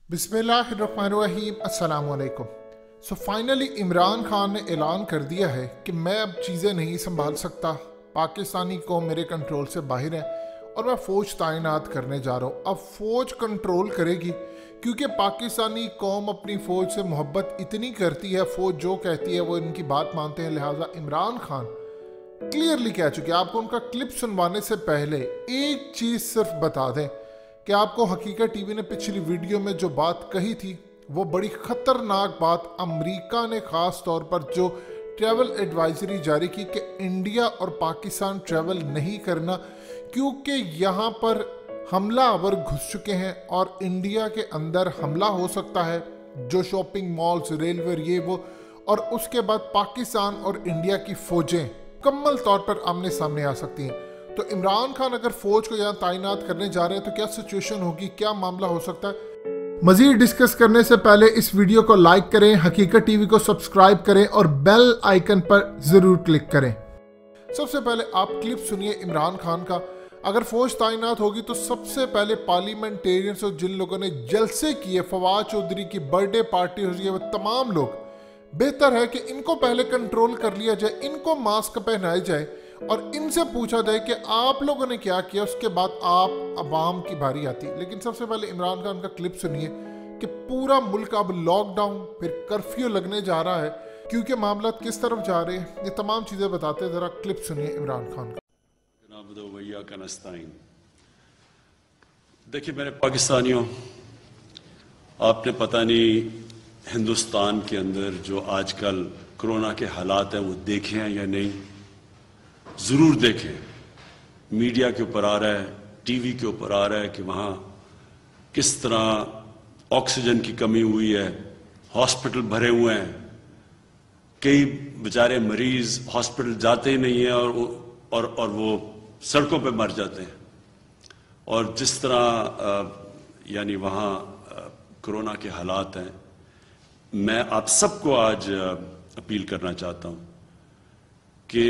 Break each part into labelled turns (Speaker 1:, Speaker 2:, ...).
Speaker 1: बिस्मिल्लाहिर्रहमानिर्रहीम अस्सलाम वालेकुम। सो फाइनली इमरान खान ने ऐलान कर दिया है कि मैं अब चीज़ें नहीं संभाल सकता, पाकिस्तानी कौम मेरे कंट्रोल से बाहर है और मैं फ़ौज तैनात करने जा रहा हूँ। अब फ़ौज कंट्रोल करेगी क्योंकि पाकिस्तानी कौम अपनी फ़ौज से मोहब्बत इतनी करती है, फ़ौज जो कहती है वो इनकी बात मानते हैं। लिहाजा इमरान खान क्लियरली कह चुके हैं। आपको उनका क्लिप सुनवाने से पहले एक चीज़ सिर्फ बता दें कि आपको हकीकत टीवी ने पिछली वीडियो में जो बात कही थी वो बड़ी ख़तरनाक बात, अमेरिका ने ख़ास तौर पर जो ट्रैवल एडवाइजरी जारी की कि इंडिया और पाकिस्तान ट्रैवल नहीं करना क्योंकि यहाँ पर हमलावर घुस चुके हैं और इंडिया के अंदर हमला हो सकता है, जो शॉपिंग मॉल्स, रेलवे, ये वो, और उसके बाद पाकिस्तान और इंडिया की फ़ौजें मुकम्मल तौर पर आमने सामने आ सकती हैं। तो इमरान खान अगर फौज को यहाँ तैनात करने जा रहे हैं तो क्या सिचुएशन होगी, क्या मामला हो सकता है। मजीद डिस्कस करने से पहले इस वीडियो को लाइक करें, हकीकत टीवी को सब्सक्राइब करें और बेल आइकन पर जरूर क्लिक करें। सबसे पहले आप क्लिप सुनिए इमरान खान का। अगर फौज तैनात होगी तो सबसे पहले पार्लियामेंटेरियंस और जिन लोगों ने जलसे किए, फवाद चौधरी की बर्थडे पार्टी हो रही है, वो तमाम लोग, बेहतर है कि इनको पहले कंट्रोल कर लिया जाए, इनको मास्क पहनाए जाए और इनसे पूछा जाए कि आप लोगों ने क्या किया, उसके बाद आप अवाम की बारी आती। लेकिन सबसे पहले इमरान खान का क्लिप सुनिए कि पूरा मुल्क अब लॉकडाउन फिर कर्फ्यू लगने जा रहा है, क्योंकि मामला किस तरफ जा रहे हैं, ये तमाम चीज़ें बताते हैं। ज़रा क्लिप सुनिए इमरान खान का।
Speaker 2: देखिए मेरे पाकिस्तानियों, आपने पता नहीं हिंदुस्तान के अंदर जो आजकल कोरोना के हालात हैं वो देखे हैं या नहीं, ज़रूर देखें। मीडिया के ऊपर आ रहा है, टीवी के ऊपर आ रहा है कि वहाँ किस तरह ऑक्सीजन की कमी हुई है, हॉस्पिटल भरे हुए हैं, कई बेचारे मरीज हॉस्पिटल जाते ही नहीं हैं और वो सड़कों पे मर जाते हैं। और जिस तरह यानी वहाँ कोरोना के हालात हैं, मैं आप सबको आज अपील करना चाहता हूँ कि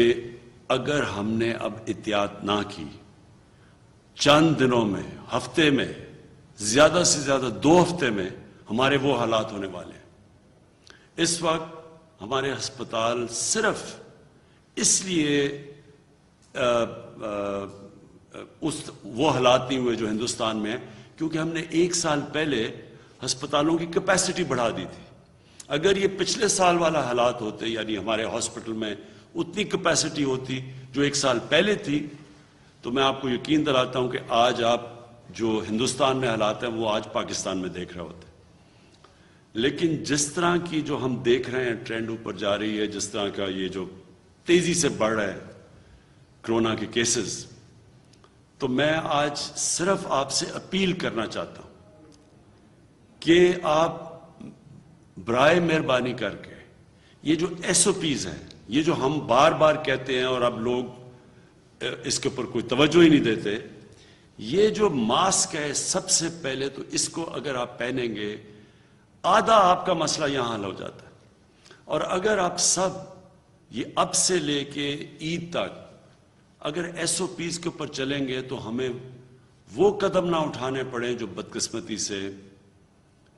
Speaker 2: अगर हमने अब एहतियात ना की, चंद दिनों में, हफ्ते में, ज्यादा से ज्यादा 2 हफ्ते में हमारे वो हालात होने वाले हैं। इस वक्त हमारे अस्पताल सिर्फ इसलिए वो हालात नहीं हुए जो हिंदुस्तान में है क्योंकि हमने 1 साल पहले अस्पतालों की कैपेसिटी बढ़ा दी थी। अगर ये पिछले साल वाला हालात होते, यानी हमारे हॉस्पिटल में उतनी कैपेसिटी होती जो 1 साल पहले थी, तो मैं आपको यकीन दिलाता हूं कि आज आप जो हिंदुस्तान में हालात हैं वो आज पाकिस्तान में देख रहे होते। लेकिन जिस तरह की जो हम देख रहे हैं ट्रेंड ऊपर जा रही है, जिस तरह का ये जो तेजी से बढ़ रहा है कोरोना के केसेस, तो मैं आज सिर्फ आपसे अपील करना चाहता हूं कि आप बराए मेहरबानी करके ये जो SOPs हैं, ये जो हम बार बार कहते हैं और अब लोग इसके ऊपर कोई तवज्जो ही नहीं देते, ये जो मास्क है, सबसे पहले तो इसको अगर आप पहनेंगे आधा आपका मसला यहां हल हो जाता है। और अगर आप सब ये अब से लेके ईद तक अगर SOPs के ऊपर चलेंगे तो हमें वो कदम ना उठाने पड़े जो बदकिस्मती से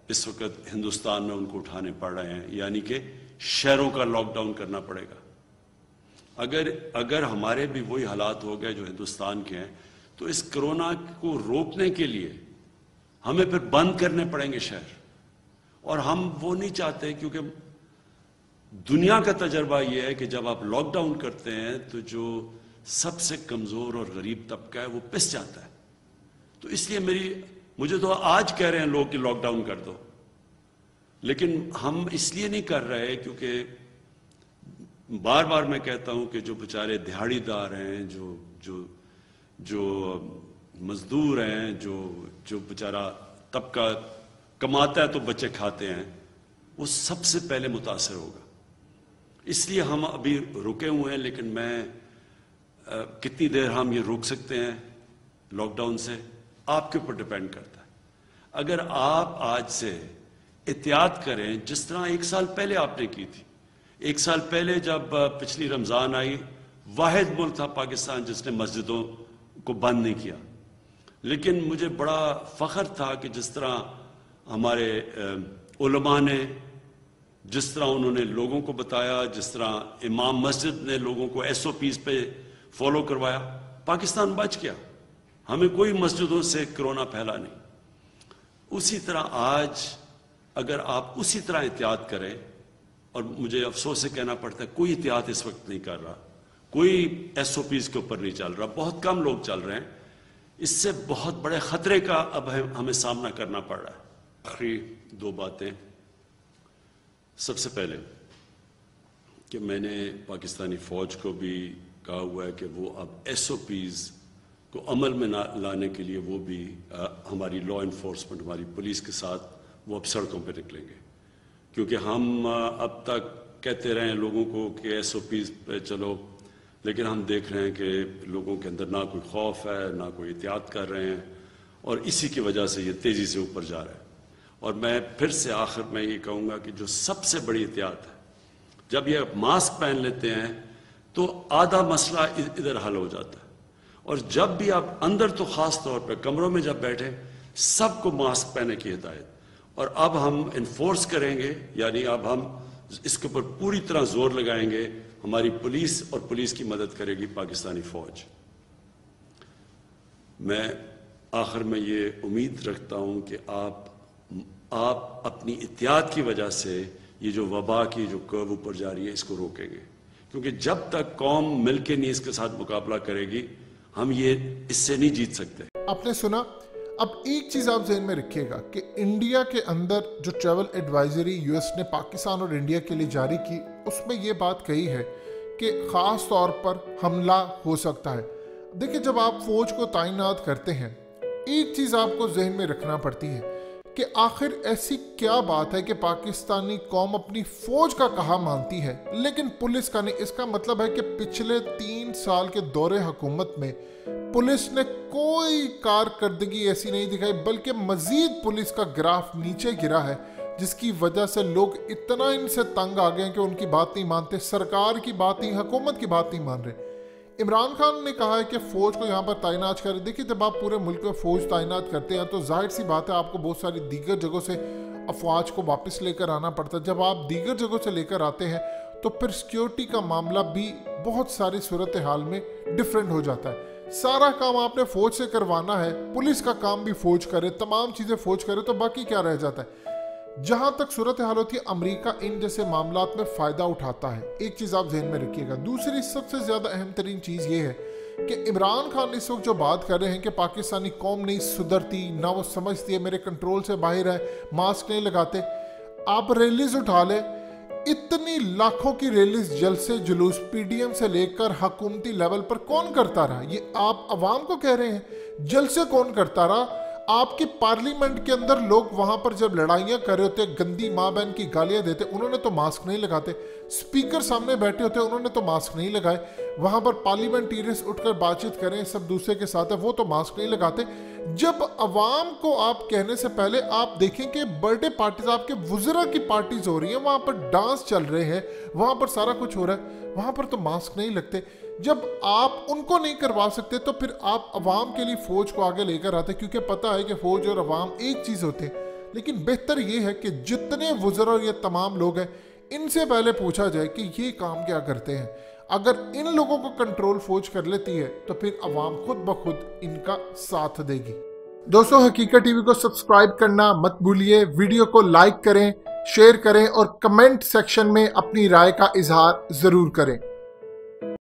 Speaker 2: इस वक्त हिंदुस्तान में उनको उठाने पड़ रहे हैं, यानी कि शहरों का लॉकडाउन करना पड़ेगा। अगर हमारे भी वही हालात हो गए जो हिंदुस्तान के हैं, तो इस कोरोना को रोकने के लिए हमें फिर बंद करने पड़ेंगे शहर। और हम वो नहीं चाहते, क्योंकि दुनिया का तजर्बा ये है कि जब आप लॉकडाउन करते हैं तो जो सबसे कमजोर और गरीब तबका है वो पिस जाता है। तो इसलिए मुझे तो आज कह रहे हैं लोग कि लॉकडाउन कर दो, लेकिन हम इसलिए नहीं कर रहे क्योंकि बार बार मैं कहता हूं कि जो बेचारे दिहाड़ीदार हैं, जो मजदूर हैं, जो बेचारा तबका कमाता है तो बच्चे खाते हैं, वो सबसे पहले मुतासर होगा। इसलिए हम अभी रुके हुए हैं। लेकिन मैं कितनी देर हम ये रोक सकते हैं लॉकडाउन से, आपके ऊपर डिपेंड करता है। अगर आप आज से एहतियात करें जिस तरह 1 साल पहले आपने की थी। 1 साल पहले जब पिछली रमजान आई, वाहिद मुल्क था पाकिस्तान जिसने मस्जिदों को बंद नहीं किया। लेकिन मुझे बड़ा फख्र था कि जिस तरह हमारे उलमा ने जिस तरह उन्होंने लोगों को बताया, जिस तरह इमाम मस्जिद ने लोगों को SOPs पे फॉलो करवाया, पाकिस्तान बच गया। हमें कोई मस्जिदों से कोरोना फैला नहीं। उसी तरह आज अगर आप उसी तरह एहतियात करें, और मुझे अफसोस से कहना पड़ता है कोई एहतियात इस वक्त नहीं कर रहा, कोई SOPs के ऊपर नहीं चल रहा, बहुत कम लोग चल रहे हैं, इससे बहुत बड़े खतरे का अब हमें सामना करना पड़ रहा है। आखिरी 2 बातें। सबसे पहले कि मैंने पाकिस्तानी फौज को भी कहा हुआ है कि वो अब SOPs को अमल में लाने के लिए वो भी हमारी लॉ इन्फोर्समेंट, हमारी पुलिस के साथ वो अब सड़कों पर निकलेंगे, क्योंकि हम अब तक कहते रहे हैं लोगों को कि SOPs पे चलो, लेकिन हम देख रहे हैं कि लोगों के अंदर ना कोई खौफ है, ना कोई एहतियात कर रहे हैं, और इसी की वजह से ये तेज़ी से ऊपर जा रहा है। और मैं फिर से आखिर में ये कहूँगा कि जो सबसे बड़ी एहतियात है, जब ये मास्क पहन लेते हैं तो आधा मसला इधर हल हो जाता है, और जब भी आप अंदर तो ख़ास तौर पर कमरों में जब बैठे सबको मास्क पहनने की हिदायत, और अब हम इन्फोर्स करेंगे, यानी अब हम इसके ऊपर पूरी तरह जोर लगाएंगे। हमारी पुलिस और पुलिस की मदद करेगी पाकिस्तानी फौज। मैं आखिर में ये उम्मीद रखता हूँ कि आप अपनी एहतियात की वजह से ये जो वबा की जो कर्व ऊपर जा रही है इसको रोकेंगे, क्योंकि जब तक कौम मिलकर नहीं इसके साथ मुकाबला करेगी हम ये इससे नहीं जीत सकते।
Speaker 1: आपने सुना। अब एक चीज आप ज़हन में रखिएगा कि इंडिया के अंदर जो ट्रैवल एडवाइजरी US ने पाकिस्तान और इंडिया के लिए जारी की, उसमें ये बात कही है कि ख़ास तौर पर हमला हो सकता है। देखिए, जब आप फौज को तैनात करते हैं, एक चीज़ आपको जहन में रखना पड़ती है कि आखिर ऐसी क्या बात है कि पाकिस्तानी कौम अपनी फौज का कहा मानती है लेकिन पुलिस का नहीं। इसका मतलब है कि पिछले 3 साल के दौरे हुकूमत में पुलिस ने कोई कारकर्दगी ऐसी नहीं दिखाई, बल्कि मजीद पुलिस का ग्राफ नीचे गिरा है, जिसकी वजह से लोग इतना इनसे तंग आ गए कि उनकी बात नहीं मानते, सरकार की बात नहीं, हुकूमत की बात नहीं मान रहे। इमरान खान ने कहा है कि फौज को यहाँ पर तैनात करें। देखिए, जब आप पूरे मुल्क में फौज तैनात करते हैं तो जाहिर सी बात है आपको बहुत सारी दीगर जगहों से अफवाज को वापस लेकर आना पड़ता है। जब आप दीगर जगहों से लेकर आते हैं तो फिर सिक्योरिटी का मामला भी बहुत सारी सूरत हाल में डिफरेंट हो जाता है। सारा काम आपने फौज से करवाना है, पुलिस का काम भी फौज करे, तमाम चीज़ें फौज करे, तो बाकी क्या रह जाता है। जहां तक सूरत हाल होती है, अमेरिका इन जैसे मामलात में फ़ायदा उठाता है। एक चीज़ आप जहन में रखिएगा। दूसरी सबसे ज़्यादा अहम तरीन चीज़ ये है कि इमरान खान इस वक्त जो बात कर रहे हैं कि पाकिस्तानी कौम नहीं सुधरती, ना वो समझती है, मेरे कंट्रोल से बाहर है, मास्क नहीं लगाते। आप रैलीज उठा ले, इतनी लाखों की रैलीज, जलसे जुलूस PDM से लेकर हुकूमती लेवल पर कौन करता रहा? ये आप अवाम को कह रहे हैं। जलसे कौन करता रहा? आपकी पार्लियामेंट के अंदर लोग वहां पर जब लड़ाइयां कर रहे होते, गंदी माँ बहन की गालियां देते, उन्होंने तो मास्क नहीं लगाते। स्पीकर सामने बैठे होते, उन्होंने तो मास्क नहीं लगाए। वहां पर पार्लियामेंटेरियंस उठकर बातचीत करें सब दूसरे के साथ है, वो तो मास्क नहीं लगाते। जब अवाम को आप कहने से पहले आप देखें कि बर्थडे पार्टीज, आपके वुज़रा की पार्टीज हो रही हैं, वहां पर डांस चल रहे हैं, वहां पर सारा कुछ हो रहा है, वहां पर तो मास्क नहीं लगते। जब आप उनको नहीं करवा सकते तो फिर आप अवाम के लिए फौज को आगे लेकर आते, क्योंकि पता है कि फौज और अवाम एक चीज होते हैं। लेकिन बेहतर ये है कि जितने वुज़रा और ये तमाम लोग हैं, इनसे पहले पूछा जाए कि ये काम क्या करते हैं। अगर इन लोगों को कंट्रोल फौज कर लेती है तो फिर अवाम खुद ब खुद इनका साथ देगी। दोस्तों, हकीकत टीवी को सब्सक्राइब करना मत भूलिए, वीडियो को लाइक करें, शेयर करें और कमेंट सेक्शन में अपनी राय का इजहार जरूर करें।